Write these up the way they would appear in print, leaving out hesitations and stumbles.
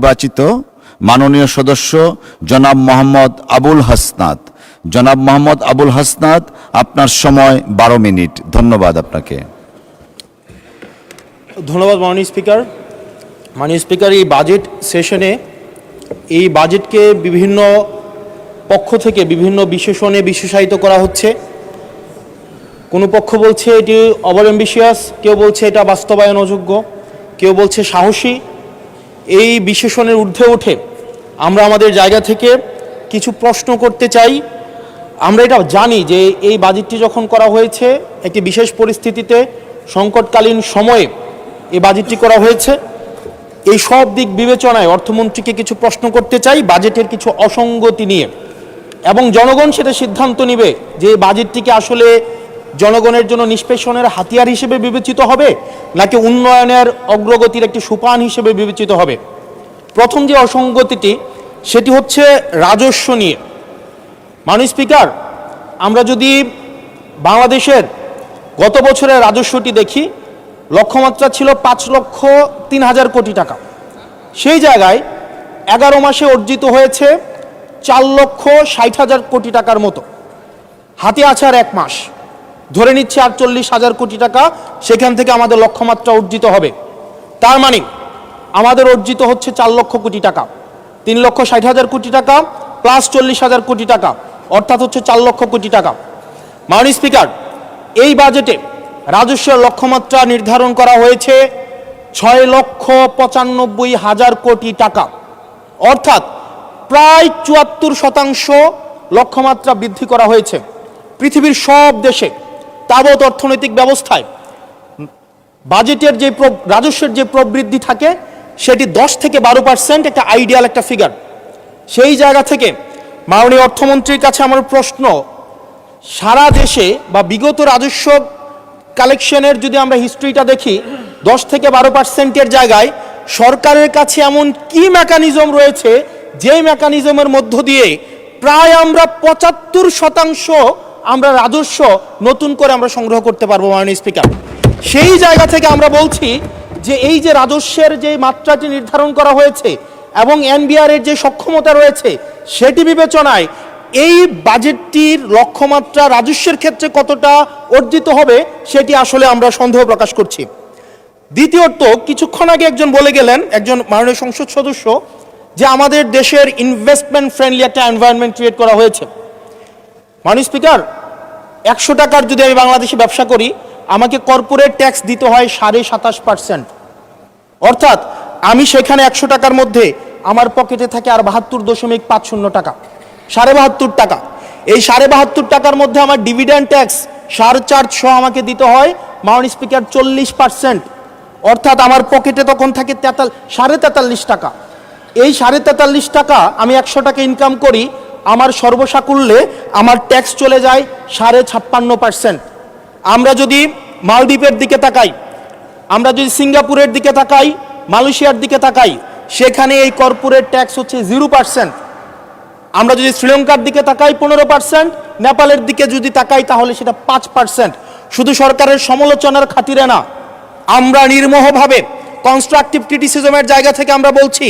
নির্বাচিত মাননীয় সদস্য জনাব মোহাম্মদ আবুল হাসনাত। জনাব মোহাম্মদ আবুল হাসনাত, আপনার সময় 12 মিনিট। ধন্যবাদ আপনাকে। ধন্যবাদ মাননীয় স্পিকার। মাননীয় স্পিকার, এই বাজেট সেশনে এই বাজেটকে বিভিন্ন পক্ষ থেকে বিভিন্ন বিশেষণে বিশেষায়িত করা হচ্ছে। কোনো পক্ষ বলছে এটি ওভার অ্যাম্বিশিয়াস, কেউ বলছে এটা বাস্তবায়ন অযোগ্য, কেউ বলছে সাহসী। এই বিশেষণের ঊর্ধ্বে উঠে আমরা আমাদের জায়গা থেকে কিছু প্রশ্ন করতে চাই। আমরা এটা জানি যে এই বাজেটটি যখন করা হয়েছে একটি বিশেষ পরিস্থিতিতে, সংকটকালীন সময়ে এই বাজেটটি করা হয়েছে। এই সব দিক বিবেচনায় অর্থমন্ত্রীকে কিছু প্রশ্ন করতে চাই বাজেটের কিছু অসঙ্গতি নিয়ে, এবং জনগণ সেটা সিদ্ধান্ত নেবে যে এই বাজেটটিকে আসলে জনগণের জন্য নিষ্পেষণের হাতিয়ার হিসেবে বিবেচিত হবে নাকি উন্নয়নের অগ্রগতির একটি সোপান হিসেবে বিবেচিত হবে। প্রথম যে অসঙ্গতিটি সেটি হচ্ছে রাজস্ব নিয়ে। মাননীয় স্পিকার, আমরা যদি বাংলাদেশের গত বছরের রাজস্বটি দেখি, লক্ষ্যমাত্রা ছিল 5,03,000 কোটি টাকা। সেই জায়গায় 11 মাসে অর্জিত হয়েছে 4,60,000 কোটি টাকার মতো। হাতে আছে আর 1 মাস, ধরে নিচ্ছে 48,000 কোটি টাকা সেখান থেকে আমাদের লক্ষ্যমাত্রা অর্জিত হবে। তার মানে আমাদের অর্জিত হচ্ছে 4 লক্ষ কোটি টাকা, 3,60,000 কোটি টাকা প্লাস 40,000 কোটি টাকা, অর্থাৎ হচ্ছে 4 লক্ষ কোটি টাকা। মাননীয় স্পিকার, এই বাজেটে রাজস্বের লক্ষ্যমাত্রা নির্ধারণ করা হয়েছে 6,95,000 কোটি টাকা, অর্থাৎ প্রায় 74% লক্ষ্যমাত্রা বৃদ্ধি করা হয়েছে। পৃথিবীর সব দেশে তাবৎ অর্থনৈতিক ব্যবস্থায় বাজেটের যে রাজস্বের যে প্রবৃদ্ধি থাকে সেটি 10 থেকে 12% একটা আইডিয়াল একটা ফিগার। সেই জায়গা থেকে মাননীয় অর্থমন্ত্রীর কাছে আমার প্রশ্ন, সারা দেশে বা বিগত রাজস্ব কালেকশনের যদি আমরা হিস্ট্রিটা দেখি, 10 থেকে 12%-এর জায়গায় সরকারের কাছে এমন কি মেকানিজম রয়েছে যে মেকানিজমের মধ্য দিয়ে প্রায় আমরা 75% আমরা রাজস্ব নতুন করে আমরা সংগ্রহ করতে পারবো। মাননীয় স্পিকার, সেই জায়গা থেকে আমরা বলছি যে এই যে রাজস্বের যে মাত্রাটি নির্ধারণ করা হয়েছে এবং এনবিআর এর যে সক্ষমতা রয়েছে সেটি বিবেচনায় এই বাজেটটির লক্ষ্যমাত্রা রাজস্বের ক্ষেত্রে কতটা অর্জিত হবে সেটি আসলে আমরা সন্দেহ প্রকাশ করছি। দ্বিতীয়ত, কিছুক্ষণ আগে একজন বলে গেলেন, একজন মাননীয় সংসদ সদস্য, যে আমাদের দেশের ইনভেস্টমেন্ট ফ্রেন্ডলি একটা এনভায়রনমেন্ট ক্রিয়েট করা হয়েছে। মাননীয় স্পিকার, 100 টাকার যদি আমি বাংলাদেশে ব্যবসা করি, আমাকে কর্পোরেট ট্যাক্স দিতে হয় 27.5%, অর্থাৎ আমি সেখানে 100 টাকার মধ্যে আমার পকেটে থাকে আর 72.50 টাকা, 72.5 টাকা। এই 72.5 টাকার মধ্যে আমার ডিভিডেন্ড ট্যাক্স 4.5 আমাকে দিতে হয় মাননীয় স্পিকার 40%, অর্থাৎ আমার পকেটে তখন থাকে 43.5 টাকা। এই 43.5 টাকা আমি 100 টাকা ইনকাম করি, আমার সর্বসাকুল্যে আমার ট্যাক্স চলে যায় 56.5%। আমরা যদি মালদ্বীপের দিকে তাকাই, আমরা যদি সিঙ্গাপুরের দিকে তাকাই, মালয়েশিয়ার দিকে তাকাই, সেখানে এই কর্পোরেট ট্যাক্স হচ্ছে 0%। আমরা যদি শ্রীলঙ্কার দিকে তাকাই 15%, নেপালের দিকে যদি তাকাই তাহলে সেটা 5%। শুধু সরকারের সমালোচনার খাতিরে না, আমরা নির্মোহভাবে কনস্ট্রাকটিভ ক্রিটিসিজমের জায়গা থেকে আমরা বলছি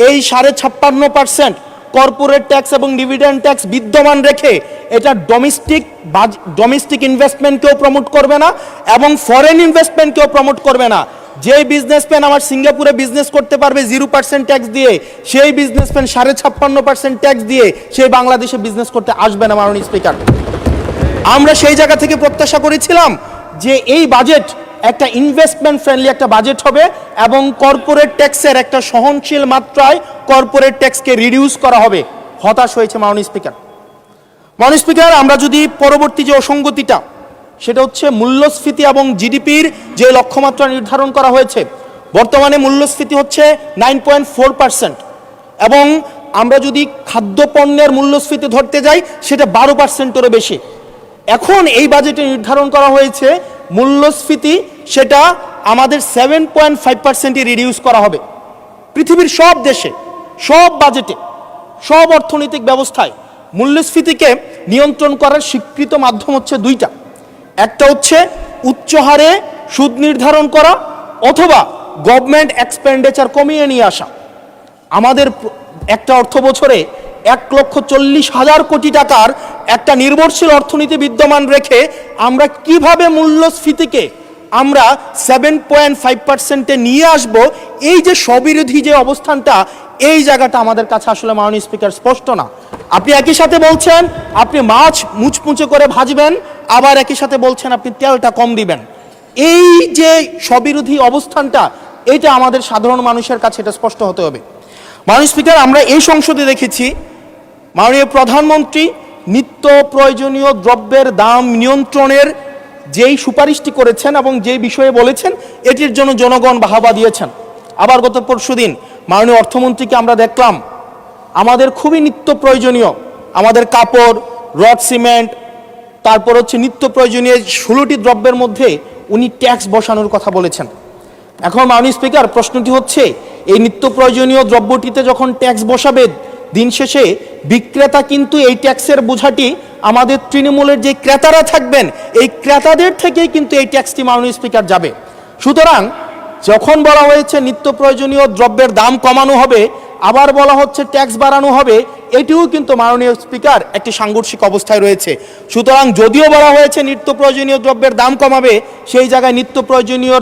এই 56.5% কর্পোরেট ট্যাক্স এবং ডিভিডেন্ড ট্যাক্স বিদ্যমান রেখে এটা ডোমেস্টিক ইনভেস্টমেন্টকেও প্রমোট করবে না এবং ফরেন ইনভেস্টমেন্টকেও প্রমোট করবে না। যে বিজনেসম্যান আমার সিঙ্গাপুরে বিজনেস করতে পারবে 0% ট্যাক্স দিয়ে, সেই বিজনেসম্যান 56.5% ট্যাক্স দিয়ে সেই বাংলাদেশে বিজনেস করতে আসবে না। মাননীয় স্পিকার, আমরা সেই জায়গা থেকে প্রত্যাশা করেছিলাম যে এই বাজেট একটা ইনভেস্টমেন্ট ফ্রেন্ডলি একটা বাজেট হবে এবং কর্পোরেট ট্যাক্সের একটা সহনশীল মাত্রায় কর্পোরেট ট্যাক্সকে রিডিউস করা হবে। হতাশ হয়েছে মাননীয় স্পিকার। মাননীয় স্পিকার, আমরা যদি পরবর্তী যে অসঙ্গতিটা সেটা হচ্ছে মূল্যস্ফীতি এবং জিডিপির যে লক্ষ্যমাত্রা নির্ধারণ করা হয়েছে, বর্তমানে মূল্যস্ফীতি হচ্ছে 9.4% এবং আমরা যদি খাদ্যপণ্যের মূল্যস্ফীতি ধরতে যাই সেটা 12%-এরও বেশি। এখন এই বাজেটে নির্ধারণ করা হয়েছে মূল্যস্ফীতি সেটা আমাদের 7.5%-এ রিডিউস করা হবে। পৃথিবীর সব দেশে, সব বাজেটে, সব অর্থনৈতিক ব্যবস্থায় মূল্যস্ফীতিকে নিয়ন্ত্রণ করার স্বীকৃত মাধ্যম হচ্ছে দুইটা। একটা হচ্ছে উচ্চ হারে সুদ নির্ধারণ করা অথবা গভর্নমেন্ট এক্সপেন্ডিচার কমিয়ে নিয়ে আসা। আমাদের একটা অর্থ বছরে 1,40,000 কোটি টাকার একটা নির্ভরশীল অর্থনীতি বিদ্যমান রেখে আমরা কিভাবে মূল্যস্ফীতিকে আমরা 7.5%-এ নিয়ে আসব, এই যে স্ববিরোধী যে অবস্থানটা, এই জায়গাটা আমাদের কাছে আসলে মাননীয় স্পিকার স্পষ্ট না। আপনি একই সাথে বলছেন আপনি মাছ মুচমুচে করে ভাজবেন, আবার একই সাথে বলছেন আপনি তেলটা কম দিবেন। এই যে স্ববিরোধী অবস্থানটা, এটা আমাদের সাধারণ মানুষের কাছে এটা স্পষ্ট হতে হবে। মাননীয় স্পিকার, আমরা এই সংসদে দেখেছি মাননীয় প্রধানমন্ত্রী নিত্য প্রয়োজনীয় দ্রব্যের দাম নিয়ন্ত্রণের যেই সুপারিশটি করেছেন এবং যেই বিষয়ে বলেছেন, এটির জন্য জনগণ বাহবা দিয়েছেন। আবার গত পরশুদিন মাননীয় অর্থমন্ত্রীকে আমরা দেখলাম আমাদের খুবই নিত্য প্রয়োজনীয় আমাদের কাপড়, রড সিমেন্ট, তারপর হচ্ছে নিত্য প্রয়োজনীয় 16টি দ্রব্যের মধ্যে উনি ট্যাক্স বসানোর কথা বলেছেন। এখন মাননীয় স্পিকার, প্রশ্নটি হচ্ছে এই নিত্য প্রয়োজনীয় দ্রব্যটিতে যখন ট্যাক্স বসাবে, দিন শেষে বিক্রেতা কিন্তু এই ট্যাক্সের বোঝাটি আমাদের তৃণমূলের যে ক্রেতারা থাকবেন, এই ক্রেতাদের থেকেই কিন্তু এই ট্যাক্সটি মাননীয় স্পিকার যাবে। সুতরাং যখন বলা হয়েছে নিত্য প্রয়োজনীয় দ্রব্যের দাম কমানো হবে, আবার বলা হচ্ছে ট্যাক্স বাড়ানো হবে, এটিও কিন্তু মাননীয় স্পিকার একটি সাংঘর্ষিক অবস্থায় রয়েছে। সুতরাং যদিও বলা হয়েছে নিত্য প্রয়োজনীয় দ্রব্যের দাম কমাবে, সেই জায়গায় নিত্য প্রয়োজনীয়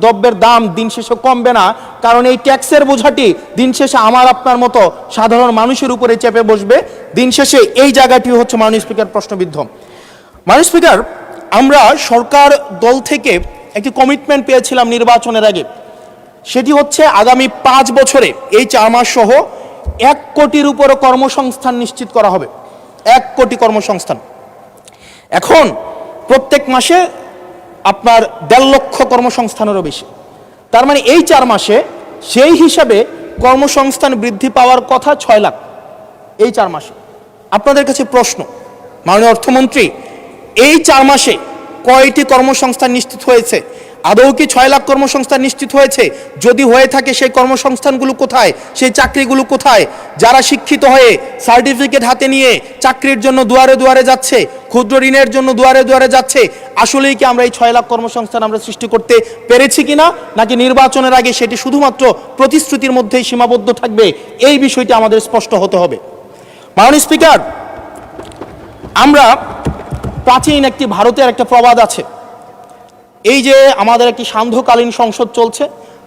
দ্রব্যের দাম দিন শেষে কমবে না, কারণ এই ট্যাক্সের বোঝাটি দিন শেষে আমার আপনার মতো সাধারণ মানুষের উপরে চেপে বসবে। দিন শেষে এই জায়গাটি হচ্ছে মাননীয় স্পিকার প্রশ্নবিদ্ধ। মাননীয় স্পিকার, আমরা সরকার দল থেকে একটি কমিটমেন্ট পেয়েছিলাম নির্বাচনের আগে, সেটি হচ্ছে আগামী 5 বছরে এই 4 মাস সহ 1 কোটির উপরে কর্মসংস্থান নিশ্চিত করা হবে। 1 কোটি কর্মসংস্থান। এখন প্রত্যেক মাসে আপনার 1.5 লক্ষ কর্মসংস্থানেরও বেশি। তার মানে এই 4 মাসে সেই হিসাবে কর্মসংস্থান বৃদ্ধি পাওয়ার কথা 6 লাখ এই 4 মাসে। আপনাদের কাছে প্রশ্ন, মাননীয় অর্থমন্ত্রী, এই 4 মাসে কয়টি কর্মসংস্থান নিশ্চিত হয়েছে? আদৌ কি 6 লাখ কর্মসংস্থান নিশ্চিত হয়েছে? যদি হয়ে থাকে সেই কর্মসংস্থানগুলো কোথায়? সেই চাকরিগুলো কোথায়? যারা শিক্ষিত হয়ে সার্টিফিকেট হাতে নিয়ে চাকরির জন্য দুয়ারে দুয়ারে যাচ্ছে, ক্ষুদ্র ঋণের জন্য দুয়ারে দুয়ারে যাচ্ছে, আসলেই কি আমরা এই 6 লাখ কর্মসংস্থান আমরা সৃষ্টি করতে পেরেছি কিনা, নাকি নির্বাচনের আগে সেটি শুধুমাত্র প্রতিশ্রুতির মধ্যেই সীমাবদ্ধ থাকবে? এই বিষয়টি আমাদের স্পষ্ট হতে হবে। মাননীয় স্পিকার, আমরা প্রাচীন একটি ভারতের একটা প্রবাদ আছে, এই যে আমাদের একটি সান্ধ্যকালীন সংসদ চলছে,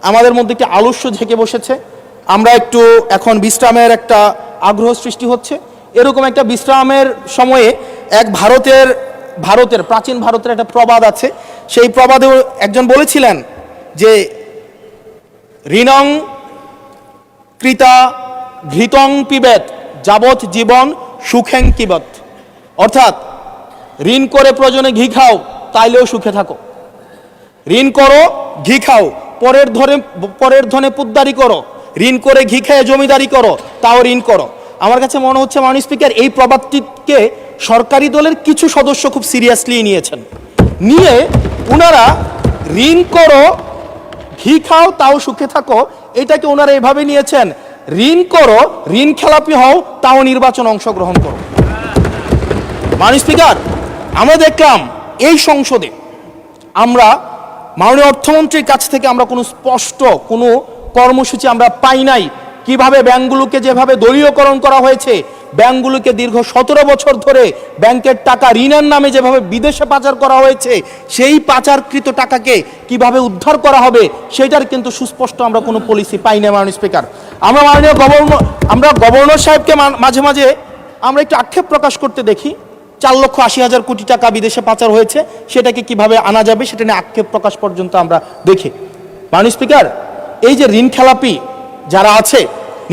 আমাদের মধ্যে একটি আলস্য ঝেঁকে বসেছে, আমরা একটু এখন বিশ্রামের একটা আগ্রহ সৃষ্টি হচ্ছে। এরকম একটা বিশ্রামের সময়ে এক ভারতের প্রাচীন ভারতের একটা প্রবাদ আছে। সেই প্রবাদে একজন বলেছিলেন যে ঋণং কৃতা ঘৃতং পিবেত যাবৎ জীবন সুখেং কিবত। অর্থাৎ ঋণ করে প্রয়োজনে ঘি খাও, তাইলেও সুখে থাকো। ঋণ করো, ঘি খাও, পরের ধনে পুদ্দারি করো, ঋণ করে ঘি খেয়ে জমিদারি করো, তাও ঋণ করো। আমার কাছে মনে হচ্ছে মাননীয় স্পিকার, এই প্রবাদটিকে সরকারি দলের কিছু সদস্য খুব সিরিয়াসলি নিয়েছেন, নিয়ে ওনারা ঋণ করো, ঘি খাও, তাও সুখে থাকো, এটাকে ওনারা এভাবে নিয়েছেন, ঋণ করো, ঋণ খেলাপি হও, তাও নির্বাচন অংশগ্রহণ করো। মাননীয় স্পিকার, আমরা দেখলাম এই সংসদে আমরা মাননীয় অর্থমন্ত্রীর কাছ থেকে আমরা কোনো স্পষ্ট কোনো কর্মসূচি আমরা পাই নাই। কিভাবে ব্যাংকগুলোকে যেভাবে দলীয়করণ করা হয়েছে, ব্যাংকগুলোকে দীর্ঘ 17 বছর ধরে ব্যাংকের টাকা ঋণের নামে যেভাবে বিদেশে পাচার করা হয়েছে, সেই পাচারকৃত টাকাকে কিভাবে উদ্ধার করা হবে, সেটার কিন্তু সুস্পষ্ট আমরা কোনো পলিসি পাই না। মাননীয় স্পিকার, আমরা মাননীয় গভর্নর সাহেবকে মাঝে মাঝে আমরা একটু আক্ষেপ প্রকাশ করতে দেখি, 4,80,000 কোটি টাকা বিদেশে পাচার হয়েছে, সেটাকে কিভাবে আনা যাবে সেটা নিয়ে আক্ষেপ প্রকাশ পর্যন্ত আমরা দেখি। মাননীয় স্পিকার, এই যে ঋণ খেলাপি যারা আছে,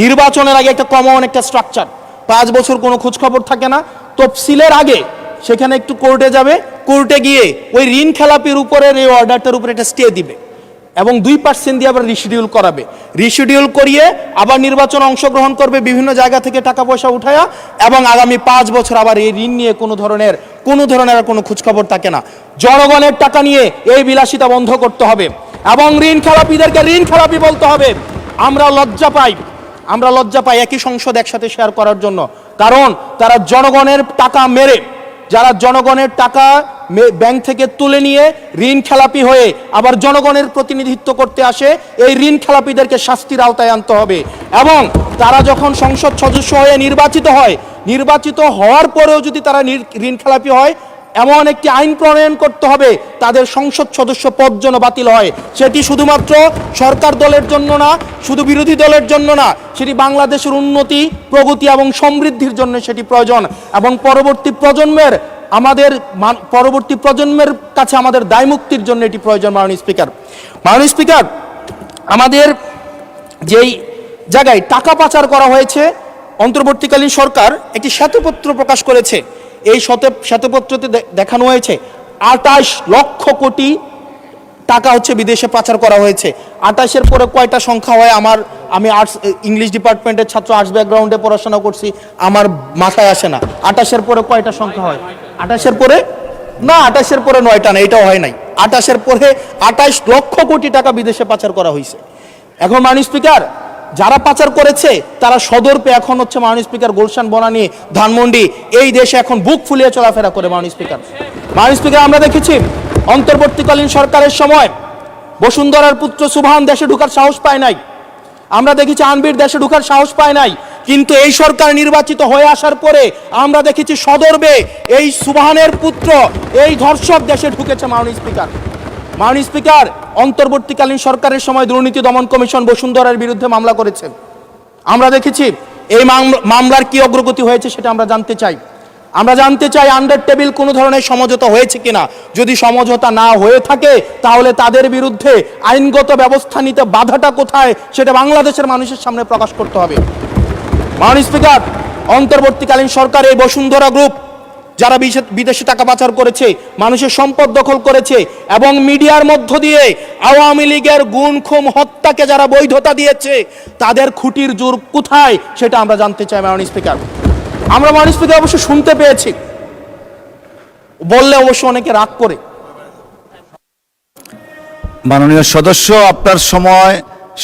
নির্বাচনের আগে একটা কমন একটা স্ট্রাকচার, 5 বছর কোনো খোঁজখবর থাকে না, তফসিলের আগে সেখানে একটু কোর্টে যাবে, কোর্টে গিয়ে ওই ঋণ খেলাপির উপরের এই অর্ডারটার উপরে একটা স্টে দিবে এবং 2% দিয়ে আবার রিশিডিউল করাবে, রিশিডিউল করিয়ে আবার নির্বাচন অংশগ্রহণ করবে বিভিন্ন জায়গা থেকে টাকা পয়সা উঠায়া, এবং আগামী 5 বছর আবার এই ঋণ নিয়ে কোনো ধরনের আর কোনো খোঁজখবর থাকে না। জনগণের টাকা নিয়ে এই বিলাসিতা বন্ধ করতে হবে এবং ঋণ খেলাপিদেরকে ঋণ খেলাপি বলতে হবে। আমরা লজ্জা পাই একই সংসদ একসাথে শেয়ার করার জন্য, কারণ তারা জনগণের টাকা মেরে যারা জনগণের টাকা ব্যাংক থেকে তুলে নিয়ে ঋণ খেলাপি হয়ে আবার জনগণের প্রতিনিধিত্ব করতে আসে, এই ঋণ খেলাপিদেরকে শাস্তির আওতায় আনতে হবে। এবং তারা যখন সংসদ সদস্য হয়ে নির্বাচিত হয়, নির্বাচিত হওয়ার পরেও যদি তারা ঋণ খেলাপি হয়, এমন একটি আইন প্রণয়ন করতে হবে তাদের সংসদ সদস্য পদ যেন বাতিল হয়। সেটি শুধুমাত্র সরকার দলের জন্য না, শুধু বিরোধী দলের জন্য না, সেটি বাংলাদেশের উন্নতি, প্রগতি এবং সমৃদ্ধির জন্য সেটি প্রয়োজন। এবং পরবর্তী প্রজন্মের কাছে আমাদের দায়মুক্তির জন্য এটি প্রয়োজন। মাননীয় স্পিকার, আমাদের যেই জায়গায় টাকা পাচার করা হয়েছে, অন্তর্বর্তীকালীন সরকার একটি শ্বেতপত্র প্রকাশ করেছে। এই শ্বেতপত্রতে দেখানো হয়েছে 28 লক্ষ কোটি টাকা হচ্ছে বিদেশে পাচার করা হয়েছে। 28-এর পরে কয়টা সংখ্যা হয় আমি আর্টস ইংলিশ ডিপার্টমেন্টের ছাত্র, আর্টস ব্যাকগ্রাউন্ডে পড়াশোনা করছি, আমার মাথায় আসে না। 28-এর পরে কয়টা সংখ্যা হয়? 28-এর পরে না, 28-এর পরে 9টা না, এটাও হয় নাই। 28-এর পরে 28 লক্ষ কোটি টাকা বিদেশে পাচার করা হয়েছে। এখন মাননীয় স্পিকার, যারা পাচার করেছে তারা সদর্পে এখন হচ্ছে মাননীয় স্পিকার গুলশান, বনানী, ধানমন্ডি, এই দেশে এখন বুক ফুলিয়ে চলাফেরা করে। মাননীয় স্পিকার, আমরা দেখেছি অন্তর্বর্তীকালীন সরকারের সময় বসুন্ধরার পুত্র সুবহান দেশে ঢোকার সাহস পায় নাই। আমরা দেখেছি আনবির দেশে ঢোকার সাহস পায় নাই। কিন্তু এই সরকার নির্বাচিত হয়ে আসার পরে আমরা দেখেছি সদর্পে এই সুবহানের পুত্র, এই ধর্ষক দেশে ঢুকেছে। মাননীয় স্পিকার, অন্তর্বর্তীকালীন সরকারের সময় দুর্নীতি দমন কমিশন বসুন্ধরার বিরুদ্ধে মামলা করেছে। আমরা দেখেছি এই মামলার কি অগ্রগতি হয়েছে সেটা আমরা জানতে চাই। আন্ডার টেবিল কোনো ধরনের সমঝোতা হয়েছে কিনা। যদি সমঝোতা না হয়ে থাকে তাহলে তাদের বিরুদ্ধে আইনগত ব্যবস্থা নিতে বাধাটা কোথায় সেটা বাংলাদেশের মানুষের সামনে প্রকাশ করতে হবে। মাননীয় স্পিকার, অন্তর্বর্তীকালীন সরকার এই বসুন্ধরা গ্রুপ যারা বিদেশে টাকা পাচার করেছে, মানুষের সম্পদ দখল করেছে এবং মিডিয়ার মধ্য দিয়ে আওয়ামী লীগের গুম খুন হত্যাকে যারা বৈধতা দিয়েছে, তাদের খুঁটির জোর কোথায় সেটা আমরা জানতে চাই। মাননীয় স্পিকার, অবশ্য শুনতে পেয়েছি, বললে অবশ্য অনেকে রাগ করে। মাননীয় সদস্য, আপনার সময়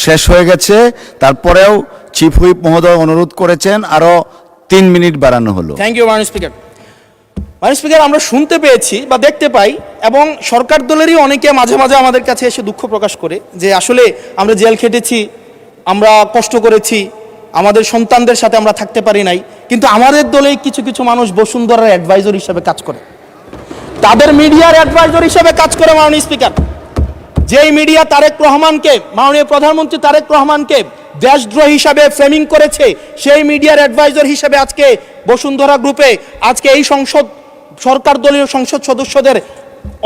শেষ হয়ে গেছে, তারপরেও চিফ হুইপ মহোদয় অনুরোধ করেছেন আরো 3 মিনিট বাড়ানো হলো। থ্যাংক ইউ মাননীয় স্পিকার, আমরা শুনতে পেয়েছি বা দেখতে পাই এবং সরকার দলেরই অনেকে মাঝে মাঝে আমাদের কাছে এসে দুঃখ প্রকাশ করে যে আসলে আমরা জেল খেটেছি, আমরা কষ্ট করেছি, আমাদের সন্তানদের সাথে আমরা থাকতে পারি নাই, কিন্তু আমাদের দলে কিছু কিছু মানুষ বসুন্ধরার অ্যাডভাইজর হিসেবে কাজ করে, তাদের মিডিয়ার অ্যাডভাইজর হিসেবে কাজ করে। মাননীয় স্পিকার, যেই মিডিয়া তারেক রহমানকে, মাননীয় প্রধানমন্ত্রী তারেক রহমানকে দেশদ্রোহী হিসাবে ফ্রেমিং করেছে, সেই মিডিয়ার অ্যাডভাইজর হিসেবে আজকে বসুন্ধরা গ্রুপে আজকে এই সরকার দলীয় সংসদ সদস্যদের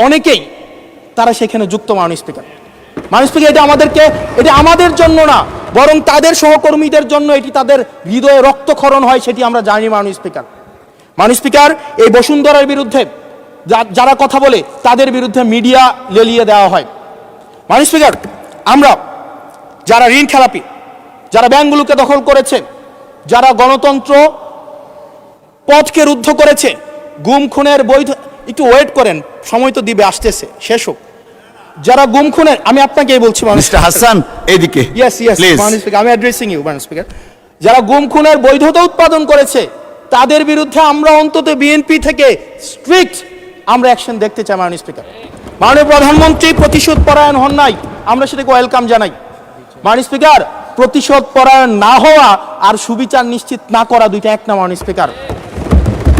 অনেকেই তারা সেখানে যুক্ত। মাননীয় স্পিকার, এটা আমাদের জন্য না, বরং তাদের সহকর্মীদের জন্য এটি তাদের হৃদয়ে রক্তক্ষরণ হয়, সেটি আমরা জানি। মাননীয় স্পিকার, এই বসুন্ধরার বিরুদ্ধে যারা কথা বলে তাদের বিরুদ্ধে মিডিয়া লেলিয়ে দেওয়া হয়। মাননীয় স্পিকার, আমরা যারা ঋণ খেলাপি, যারা ব্যাংকগুলোকে দখল করেছে, যারা গণতন্ত্র পথকে রুদ্ধ করেছে, গুম খুনের বৈধ, একটু ওয়েট করেন, সময় তো দিবে, আসতেছে, শেষ হোক। যারা গুম খুনের, আমি আপনাকেই বলছি মিস্টার হাসান, এদিকে মাননীয় স্পিকার, আমি অ্যাড্রেসিং ইউ মাননীয় স্পিকার, যারা গুম খুনের বৈধতা উৎপাদন করেছে তাদের বিরুদ্ধে আমরা অন্তত বিএনপি থেকে স্ট্রিক্ট আমরা অ্যাকশন দেখতে চাই। মাননীয় স্পিকার, মাননীয় প্রধানমন্ত্রী প্রতিশোধ পরায়ণ হন নাই, আমরা সেটাকে ওয়েলকাম জানাই। মাননীয় স্পিকার, প্রতিশোধ পরায়ণ না হওয়া আর সুবিচার নিশ্চিত না করা দুইটা এক না। মাননীয় স্পিকার,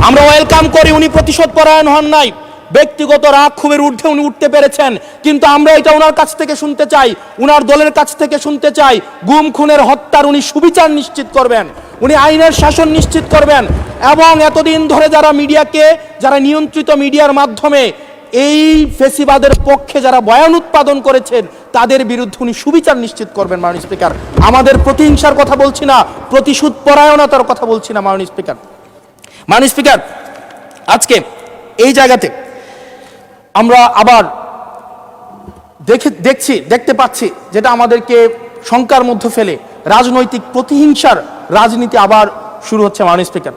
আমরা ওয়েলকাম করি উনি প্রতিশোধ পরায়ণ হন নাই, ব্যক্তিগত রাগ ক্ষোভের ঊর্ধ্বে উনি উঠতে পেরেছেন, কিন্তু আমরা এটা ওনার কাছ থেকে শুনতে চাই, উনার দলের কাছ থেকে শুনতে চাই, গুম খুনের হত্যার উনি সুবিচার নিশ্চিত করবেন, উনি আইনের শাসন নিশ্চিত করবেন এবং এতদিন ধরে যারা নিয়ন্ত্রিত মিডিয়ার মাধ্যমে এই ফেসিবাদের পক্ষে যারা বয়ান উৎপাদন করেছেন তাদের বিরুদ্ধে উনি সুবিচার নিশ্চিত করবেন। মাননীয় স্পিকার, আমাদের প্রতিহিংসার কথা বলছি না, প্রতিশোধ পরায়ণতার কথা বলছি না। মাননীয় স্পিকার, আজকে এই জায়গাতে আমরা আবার দেখতে পাচ্ছি যেটা আমাদেরকে শঙ্কার মধ্যে ফেলে, রাজনৈতিক প্রতিহিংসার রাজনীতি আবার শুরু হচ্ছে। মাননীয় স্পিকার,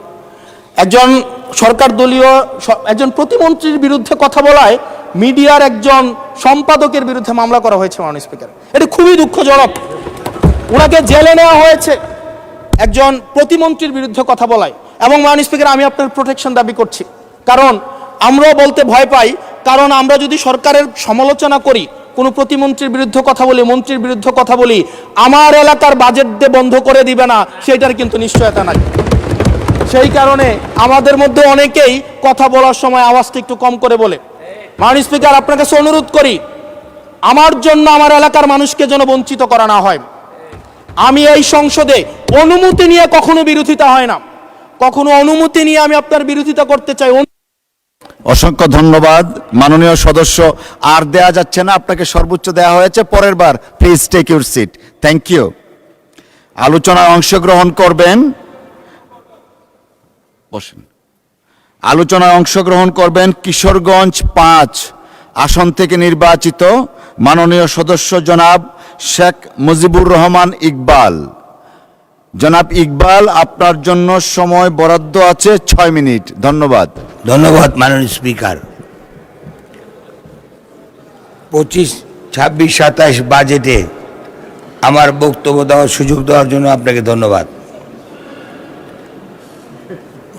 একজন সরকার দলীয় একজন প্রতিমন্ত্রীর বিরুদ্ধে কথা বলায় মিডিয়ার একজন সম্পাদকের বিরুদ্ধে মামলা করা হয়েছে। মাননীয় স্পিকার, এটা খুবই দুঃখজনক, ওনাকে জেলে নেওয়া হয়েছে একজন প্রতিমন্ত্রীর বিরুদ্ধে কথা বলায়। এবং মাননীয় স্পিকার, আমি আপনার প্রোটেকশন দাবি করছি, কারণ আমরাও বলতে ভয় পাই, কারণ আমরা যদি সরকারের সমালোচনা করি, কোনো প্রতিমন্ত্রীর বিরুদ্ধে কথা বলি, মন্ত্রীর বিরুদ্ধে কথা বলি, আমার এলাকার বাজেট দিয়ে বন্ধ করে দিবে না সেটার কিন্তু নিশ্চয়তা নাই। সেই কারণে আমাদের মধ্যে অনেকেই কথা বলার সময় আওয়াজটা একটু কম করে বলে। মাননীয় স্পিকার, আপনার কাছে অনুরোধ করি, আমার জন্য আমার এলাকার মানুষকে যেন বঞ্চিত করা না হয়। আমি এই সংসদে অনুমতি নিয়ে কখনো বিরোধিতা হয় না, কখনো অনুমতি নিয়ে আমি আপনার বিরোধিতা করতে চাই। অসংখ্য ধন্যবাদ মাননীয় সদস্য। আর দেয়া যাচ্ছে না, আপনাকে সর্বোচ্চ দেয়া হয়েছে, পরের বার please take your seat. Thank you. আলোচনায় অংশগ্রহণ করবেন, বসেন। আলোচনায় অংশগ্রহণ করবেন কিশোরগঞ্জ 5 আসন থেকে নির্বাচিত মাননীয় সদস্য জনাব শেখ মুজিবুর রহমান ইকবাল। জনাব ইকবাল, আপনার জন্য সময় বরাদ্দ আছে 6 মিনিট। ধন্যবাদ। ধন্যবাদ মাননীয় স্পিকার। 25, 26, 27 বাজেটে আমার বক্তব্য দেওয়ার সুযোগ দেওয়ার জন্য আপনাকে ধন্যবাদ।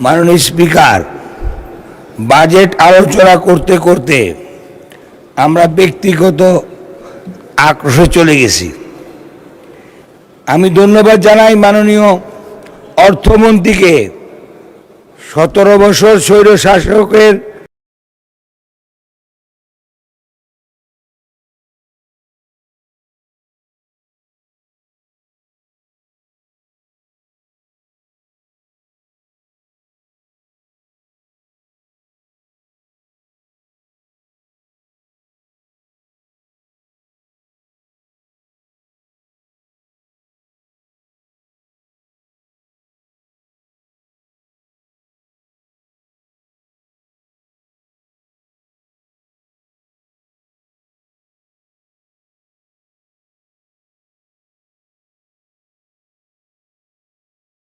মাননীয় স্পিকার, বাজেট আলোচনা করতে করতে আমরা ব্যক্তিগত আক্রোশে চলে গেছি। আমি ধন্যবাদ জানাই মাননীয় অর্থমন্ত্রীকে 17 বছর স্বৈর শাসকের